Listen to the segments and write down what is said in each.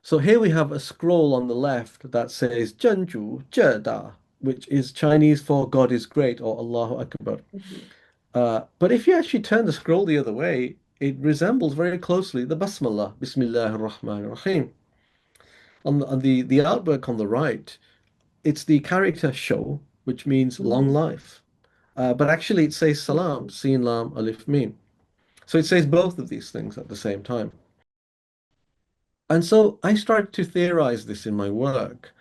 So here we have a scroll on the left that says 真主 zhe which is Chinese for God is great or Allahu Akbar. Mhm. But if you actually turn the scroll the other way, it resembles very closely the Basmallah, Bismillahir Rahmanir Rahim. On the artwork on the right, it's the character show, which means long Mhm. life. But actually, it says salam, sin lam alif mim. So it says both of these things at the same time. And so I started to theorize this in my work,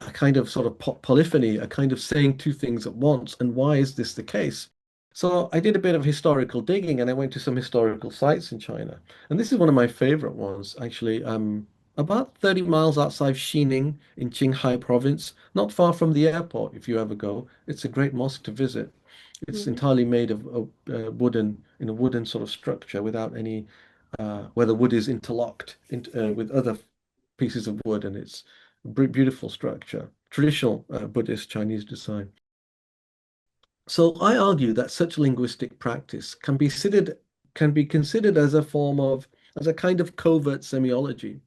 a kind of sort of polyphony, a kind of saying two things at once. And why is this the case? So I did a bit of historical digging and I went to some historical sites in China. And this is one of my favorite ones, actually. About 30 miles outside Xining in Qinghai province, not far from the airport if you ever go. It's a great mosque to visit. It's Mhm. entirely made of wooden, in a wooden sort of structure without any, where the wood is interlocked with other pieces of wood, and it's a beautiful structure, traditional Buddhist Chinese design. So I argue that such linguistic practice can be considered as a form of as a kind of covert semiology.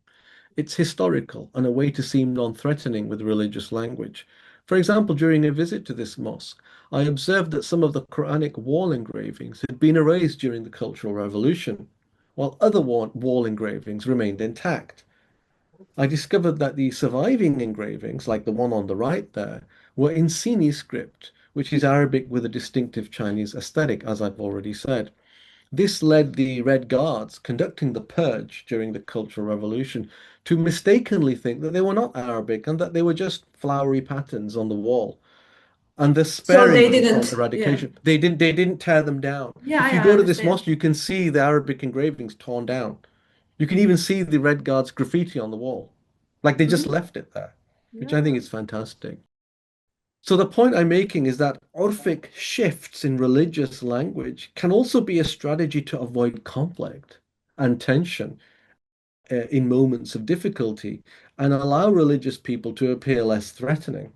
It's historical and a way to seem non-threatening with religious language. For example, during a visit to this mosque, I observed that some of the Quranic wall engravings had been erased during the Cultural Revolution, while other wall engravings remained intact. I discovered that the surviving engravings, like the one on the right there, were in Sini script, which is Arabic with a distinctive Chinese aesthetic, as I've already said. This led the Red Guards conducting the purge during the Cultural Revolution to mistakenly think that they were not Arabic and that they were just flowery patterns on the wall. And thus So sparing they them from didn't, yeah. eradication. They didn't tear them down. Yeah, If you yeah, I go to this understand. mosque, you can see the Arabic engravings torn down. You can even see the Red Guards graffiti on the wall. Like they just Mhm. left it there, which I think Yeah. is fantastic. So the point I'm making is that orphic shifts in religious language can also be a strategy to avoid conflict and tension in moments of difficulty and allow religious people to appear less threatening.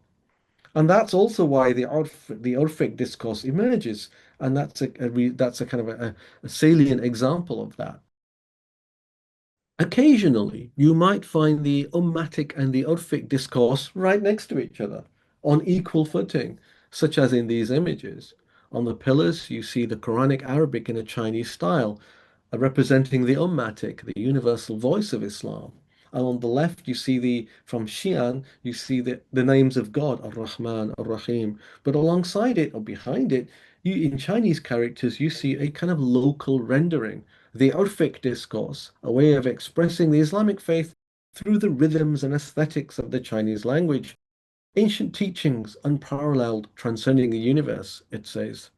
And that's also why the Orphic discourse emerges, and that's a kind of a salient example of that. Occasionally, you might find the ummatic and the Urfic discourse right next to each other on equal footing, such as in these images. On the pillars, you see the Quranic Arabic in a Chinese style, representing the ummatic, the universal voice of Islam. And on the left, you see from Xi'an, you see the names of God, Ar-Rahman, Ar-Rahim. But alongside it or behind it, in Chinese characters, you see a kind of local rendering, the Urfic discourse, a way of expressing the Islamic faith through the rhythms and aesthetics of the Chinese language. Ancient teachings unparalleled, transcending the universe, it says.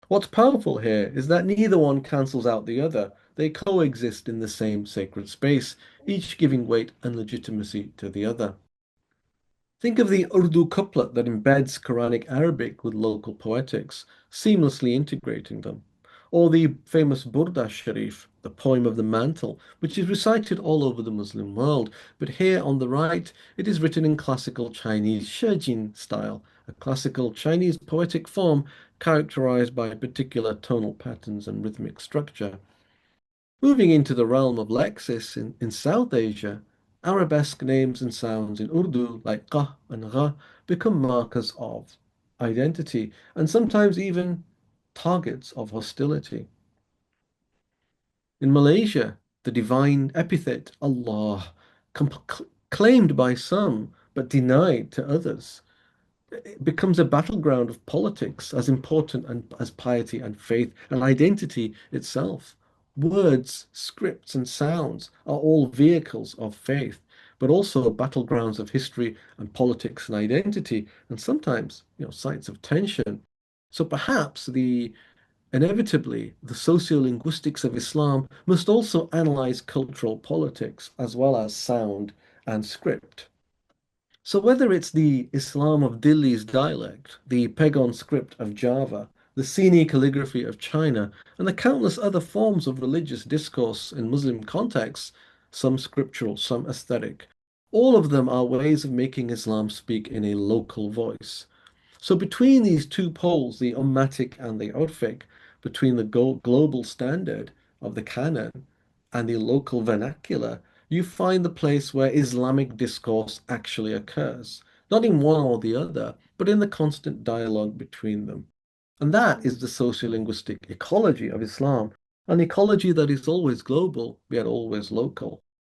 What's powerful here is that neither one cancels out the other. They coexist in the same sacred space, each giving weight and legitimacy to the other. Think of the Urdu couplet that embeds Quranic Arabic with local poetics, seamlessly integrating them. Or the famous Burda Sharif, the poem of the mantle, which is recited all over the Muslim world, but here on the right, it is written in classical Chinese Shijin style, a classical Chinese poetic form characterized by particular tonal patterns and rhythmic structure. Moving into the realm of Lexis in South Asia, arabesque names and sounds in Urdu like qa and gha become markers of identity and sometimes even targets of hostility. In Malaysia, the divine epithet Allah, claimed by some but denied to others, it becomes a battleground of politics as important as piety and faith and identity itself. Words, scripts, and sounds are all vehicles of faith, but also battlegrounds of history and politics and identity, and sometimes, sites of tension. So perhaps inevitably, the sociolinguistics of Islam must also analyze cultural politics as well as sound and script. So whether it's the Islam of Delhi's dialect, the Pegon script of Java, the Sini calligraphy of China, and the countless other forms of religious discourse in Muslim contexts, some scriptural, some aesthetic, all of them are ways of making Islam speak in a local voice. So between these two poles, the ummatic and the urfic, between the global standard of the canon and the local vernacular, you find the place where Islamic discourse actually occurs, not in one or the other, but in the constant dialogue between them. And that is the sociolinguistic ecology of Islam, an ecology that is always global, yet always local.